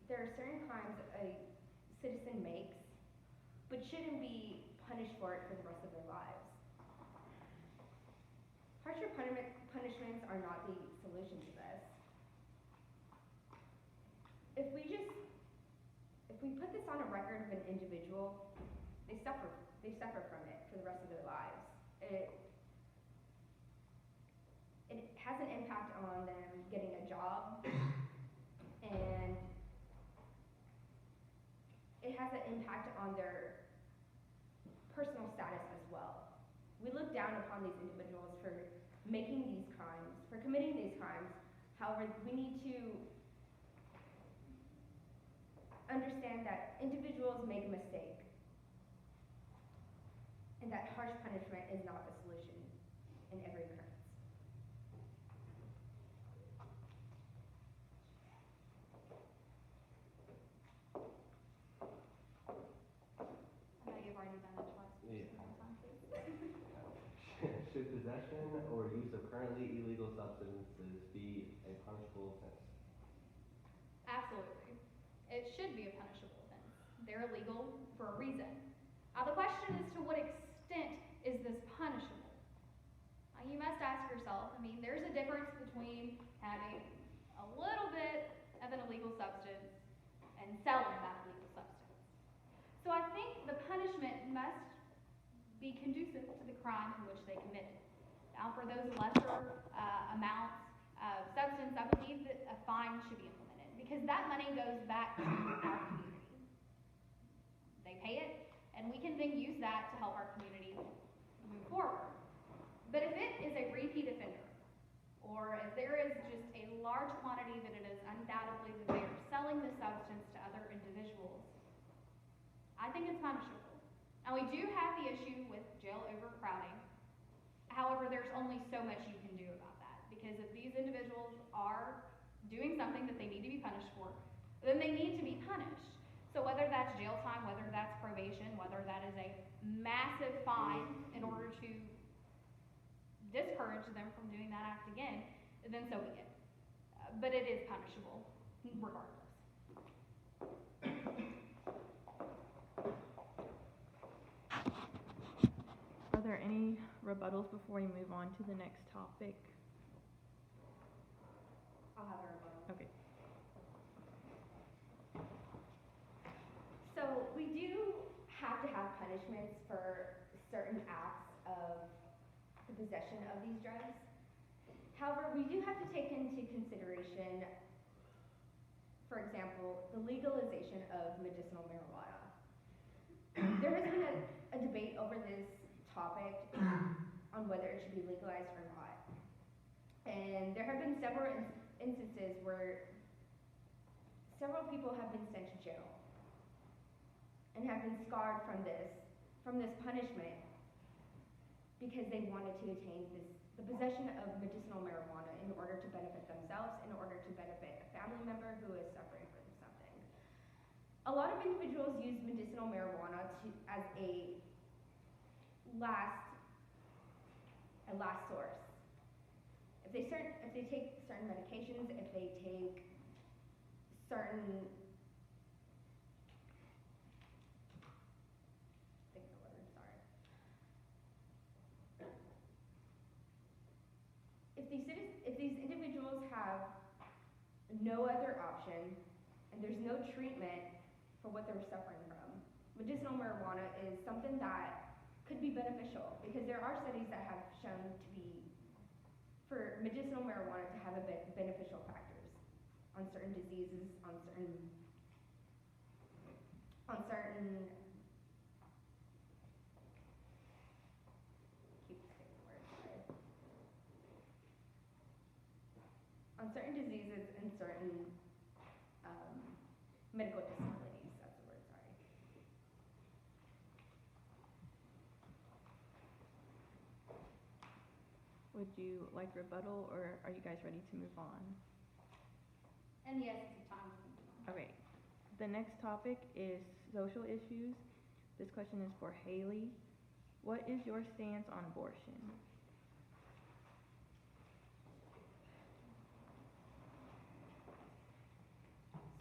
there are certain crimes a citizen makes but shouldn't be punished for it for the rest of their lives. Harsher punishments are not the solution to this. If we put this on a record of an individual, they suffer from it for the rest of their lives. It has an impact on them getting a job, and it has an impact on their personal status as well. We look down upon these individuals for making these crimes, for committing these crimes. However, we need to understand that individuals make a mistake, and that harsh punishment is not the solution in every occurrence. I know you've already done that twice. Yeah. One more time, please. Should possession or use of currently illegal substances be a punishable offense? Absolutely. It should be a punishable offense. They're illegal for a reason. Now the question is, to what extent is this punishable? You must ask yourself, there's a difference between having a little bit of an illegal substance and selling that illegal substance. So I think the punishment must be conducive to the crime in which they committed. Now for those lesser amounts of substance, I believe that a fine should be implemented, because that money goes back to our community. They pay it, and we can then use that to help our community move forward. But if it is a repeat offender, or if there is just a large quantity that it is undoubtedly that they are selling the substance to other individuals, I think it's punishable. Now we do have the issue with jail overcrowding. However, there's only so much you can do about that, because if these individuals are doing something that they need to be punished for, then they need to be punished. So whether that's jail time, whether that's probation, whether that is a massive fine in order to discourage them from doing that act again, then so be it. But it is punishable, regardless. Are there any rebuttals before we move on to the next topic? I'll have a rebuttal. Okay. So we do have to have punishments for certain acts of the possession of these drugs. However, we do have to take into consideration, for example, the legalization of medicinal marijuana. There has been a debate over this topic on whether it should be legalized or not. And there have been several instances where several people have been sent to jail and have been scarred from this punishment because they wanted to attain the possession of medicinal marijuana in order to benefit themselves, in order to benefit a family member who is suffering from something. A lot of individuals use medicinal marijuana as a last source. If they take certain medications, if they take certain if these individuals have no other option and there's no treatment for what they're suffering from, medicinal marijuana is something that could be beneficial, because there are studies that have shown to be, for medicinal marijuana to have beneficial factors on certain diseases, on certain diseases and certain medical disabilities. That's the word, sorry. Would you like rebuttal, or are you guys ready to move on? And yes, it's time to move on. Okay. The next topic is social issues. This question is for Haley. What is your stance on abortion?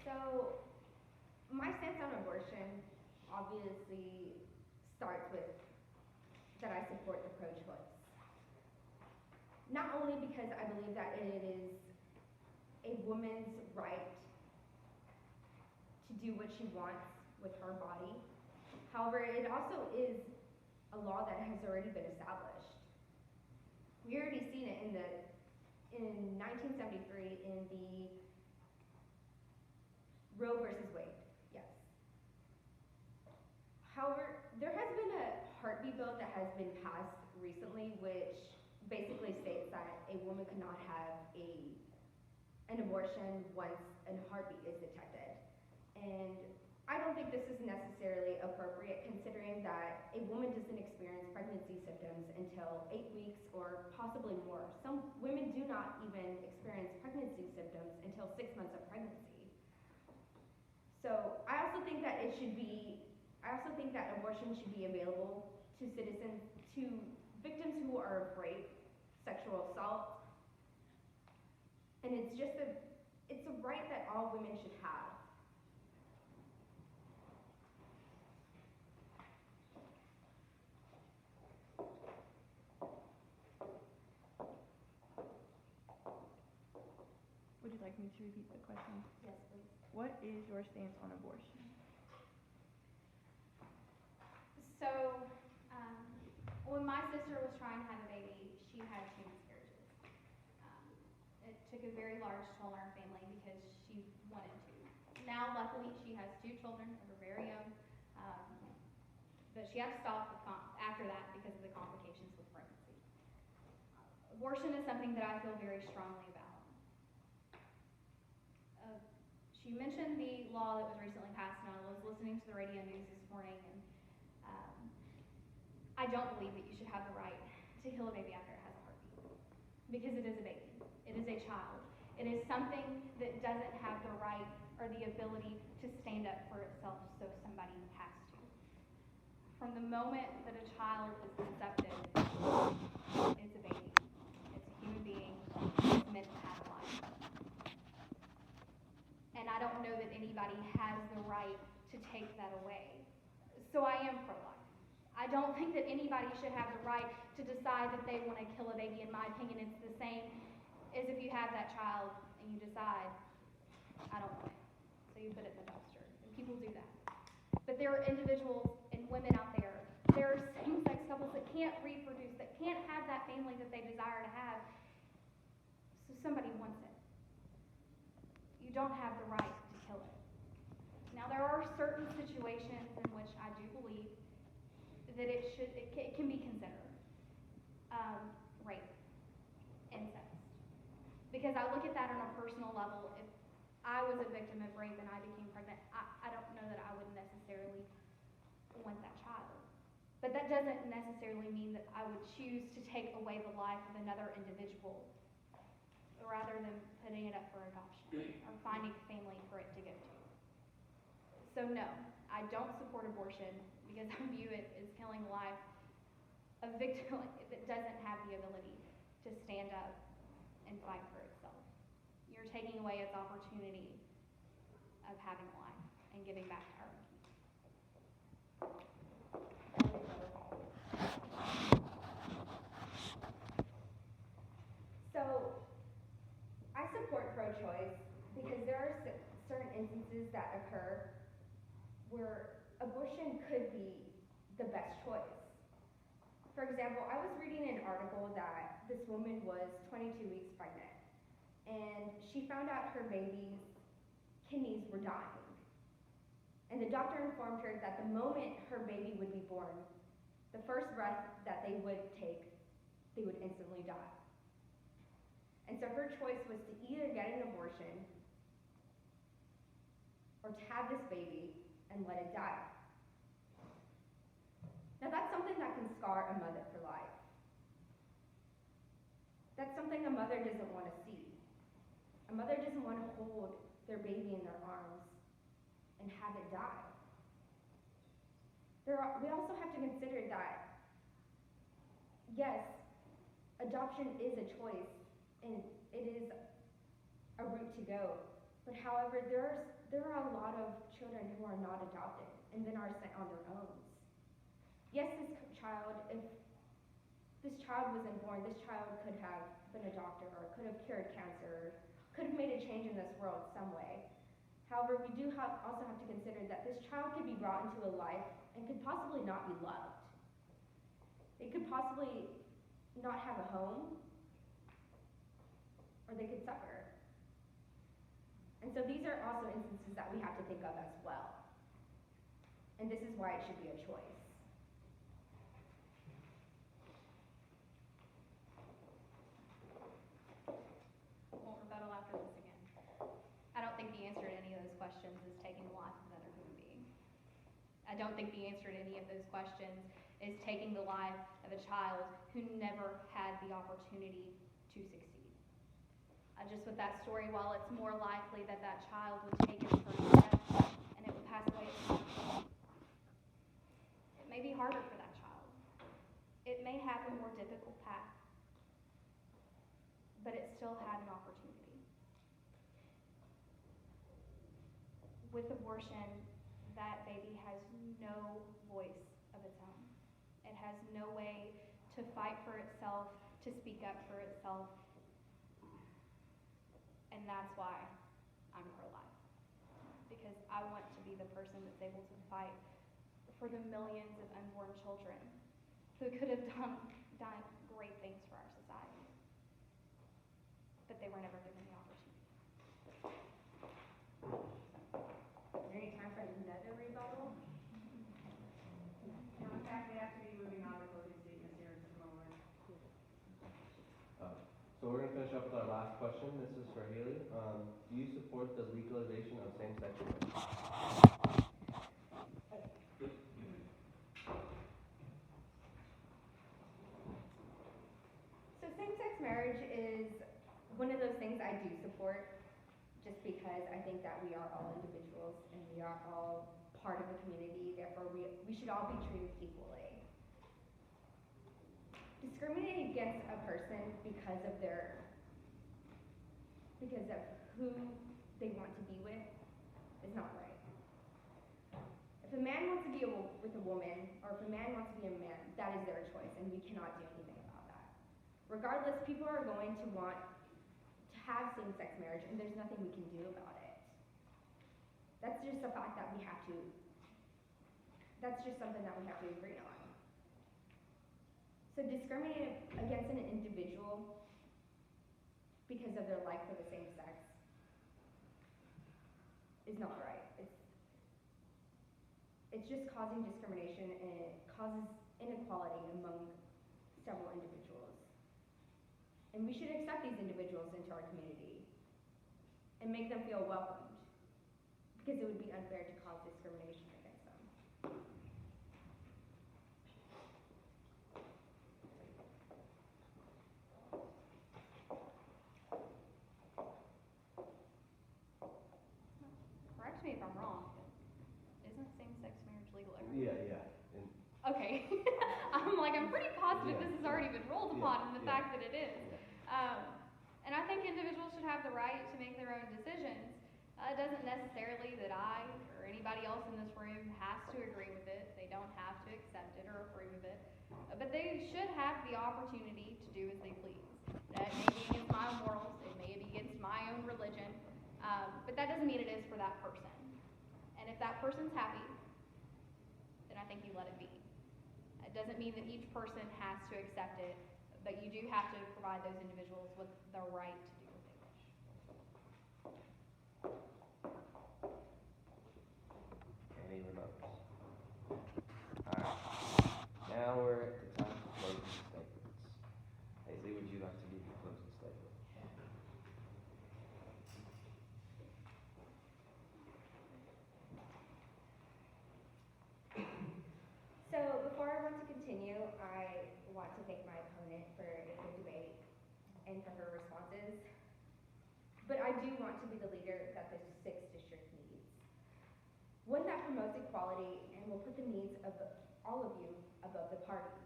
So, my stance on abortion obviously starts with that I support the pro-choice. Not only because I believe that it is a woman's right to do what she wants with her body, however, it also is a law that has already been established. We already seen it in 1973 in the Roe versus Wade, yes. However, there has been a heartbeat bill that has been passed recently, which basically states that a woman cannot have an abortion once a heartbeat is detected. And I don't think this is necessarily appropriate, considering that a woman doesn't experience pregnancy symptoms until 8 weeks or possibly more. Some women do not even experience pregnancy symptoms until 6 months of pregnancy. So I also think that abortion should be available to victims who are of rape, sexual assault, and it's a right that all women should have. Would you like me to repeat the question? Yes, please. What is your stance on abortion? So, when my sister was trying to have a baby, she had 2 miscarriages. It took a very large toll on our family because she wanted to. Now, luckily, she has 2 children that are very young, but she had to stop after that because of the complications with pregnancy. Abortion is something that I feel very strongly about. She mentioned the law that was recently passed, and I was listening to the radio news this morning, and I don't believe that you should have the right to kill a baby after it has a heartbeat, because it is a baby. It is a child. It is something that doesn't have the right or the ability to stand up for itself, so somebody has to. From the moment that a child is concepted, it's a baby. It's a human being. It's meant to have a life. And I don't know that anybody has the right to take that away. So I am pro-life. I don't think that anybody should have the right to decide that they want to kill a baby. In my opinion, it's the same as if you have that child and you decide, I don't want it. So you put it in the dumpster. And people do that. But there are individuals and women out there, there are same-sex couples that can't reproduce, that can't have that family that they desire to have. So somebody wants it. You don't have the right to kill it. Now there are certain situations in which I do believe that it can be considered rape, incest. Because I look at that on a personal level. If I was a victim of rape and I became pregnant, I don't know that I would necessarily want that child. But that doesn't necessarily mean that I would choose to take away the life of another individual rather than putting it up for adoption or finding a family for it to go to. So no, I don't support abortion because I view it as killing life. A victim that doesn't have the ability to stand up and fight for itself. You're taking away its opportunity of having a life and giving back to her. So, I support pro-choice because there are certain instances that occur where abortion could be the best choice. For example, I was reading an article that this woman was 22 weeks pregnant, and she found out her baby's kidneys were dying. And the doctor informed her that the moment her baby would be born, the first breath that they would take, they would instantly die. And so her choice was to either get an abortion or to have this baby and let it die. Now that's something that can scar a mother for life. That's something a mother doesn't want to see. A mother doesn't want to hold their baby in their arms and have it die. We also have to consider that, yes, adoption is a choice and it is a route to go. But however, there are a lot of children who are not adopted and then are sent on their own. Yes, if this child wasn't born, this child could have been a doctor or could have cured cancer, could have made a change in this world some way. However, we do also have to consider that this child could be brought into a life and could possibly not be loved. They could possibly not have a home, or they could suffer. And so these are also instances that we have to think of as well. And this is why it should be a choice. Won't rebuttal after this again. I don't think the answer to any of those questions is taking the life of another human being. I don't think the answer to any of those questions is taking the life of a child who never had the opportunity to succeed. Just with that story, while it's more likely that that child would take its first step and it would pass away at some point, it may be harder for that child. It may have a more difficult path, but it still had an opportunity. With abortion, that baby has no voice of its own. It has no way to fight for itself, to speak up for itself. And that's why I'm pro-life. Because I want to be the person that's able to fight for the millions of unborn children who could have done great things for our society. But they were never given the opportunity. Is there any time for another rebuttal? No, in fact, we have to be moving on to closing statements here in just a moment. So we're going to finish up with our last question. This is for Haley. Do you support the legalization of same-sex marriage? So same-sex marriage is one of those things I do support just because I think that we are all individuals and we are all part of the community, therefore we should all be treated equally. Discriminating against a person because of who they want to be with is not right. If a man wants to be with a woman, or if a man wants to be a man, that is their choice, and we cannot do anything about that. Regardless, people are going to want to have same-sex marriage, and there's nothing we can do about it. That's just a fact that that's just something that we have to agree on. So discriminating against an individual because of their like for the same sex is not right. It's just causing discrimination, and it causes inequality among several individuals. And we should accept these individuals into our community and make them feel welcomed, because it would be unfair to cause discrimination against them. Correct me if I'm wrong, but isn't same-sex marriage legal everywhere? Yeah. And Okay. I'm pretty positive this has already been rolled upon in the fact that it is. And I think individuals should have the right to make their own decisions. It doesn't necessarily that I or anybody else in this room has to agree with it. They don't have to accept it or approve of it. But they should have the opportunity to do as they please. That may be against my own morals, it may be against my own religion, but that doesn't mean it is for that person. And if that person's happy, then I think you let it be. It doesn't mean that each person has to accept it, but you do have to provide those individuals with the right to do what they wish. Any remotes? Alright, now we're at the time for closing statements. Haley, would you like to give your closing statement? So before I want to continue, I want to thank my opponent for a good debate and for her responses. But I do want to be the leader that the 6th district needs. One that promotes equality and will put the needs of all of you above the party.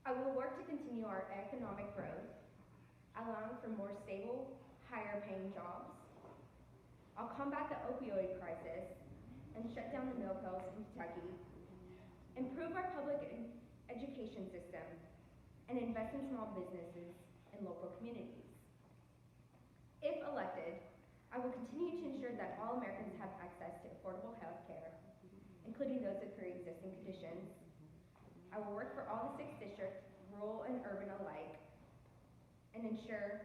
I will work to continue our economic growth, allowing for more stable, higher paying jobs. I'll combat the opioid crisis and shut down the no pills in Kentucky, improve our public education system, and invest in small businesses and local communities. If elected, I will continue to ensure that all Americans have access to affordable health care, including those with pre-existing conditions. I will work for all the 6th district, rural and urban alike, and ensure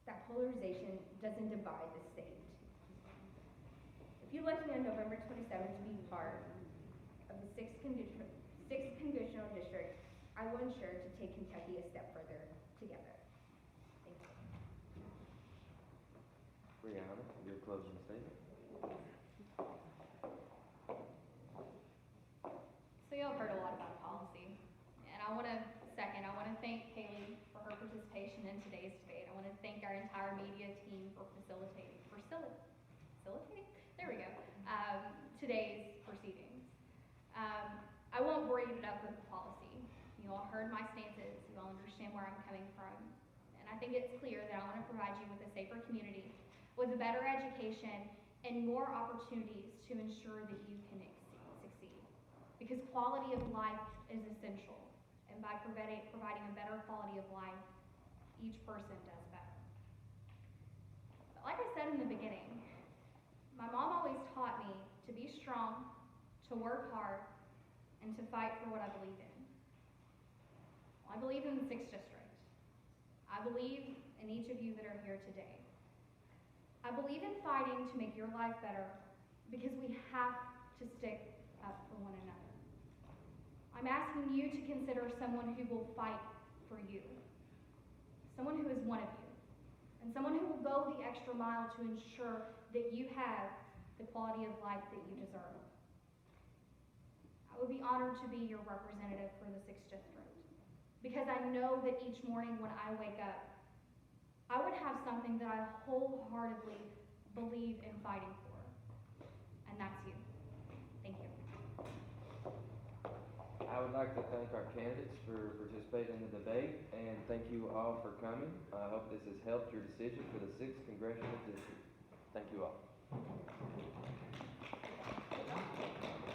that polarization doesn't divide the state. If you elect me on November 27th to be part of the 6th congressional district, I will ensure to take Kentucky a step further together. Thank you. Brianna, your closing statement? So y'all have heard a lot about policy, and I want to thank Haley for her participation in today's debate. I want to thank our entire media team for facilitating? There we go. Today's proceedings. I won't bore you to death with the policy. You all heard my stances. You all understand where I'm coming from. And I think it's clear that I want to provide you with a safer community, with a better education, and more opportunities to ensure that you can succeed. Because quality of life is essential. And by providing a better quality of life, each person does better. But like I said in the beginning, my mom always taught me to be strong, to work hard, and to fight for what I believe in. Well, I believe in the 6th district. I believe in each of you that are here today. I believe in fighting to make your life better because we have to stick up for one another. I'm asking you to consider someone who will fight for you, someone who is one of you, and someone who will go the extra mile to ensure that you have the quality of life that you deserve. I would be honored to be your representative for the 6th district because I know that each morning when I wake up, I would have something that I wholeheartedly believe in fighting for, and that's you. Thank you. I would like to thank our candidates for participating in the debate, and thank you all for coming. I hope this has helped your decision for the 6th Congressional District. Thank you all.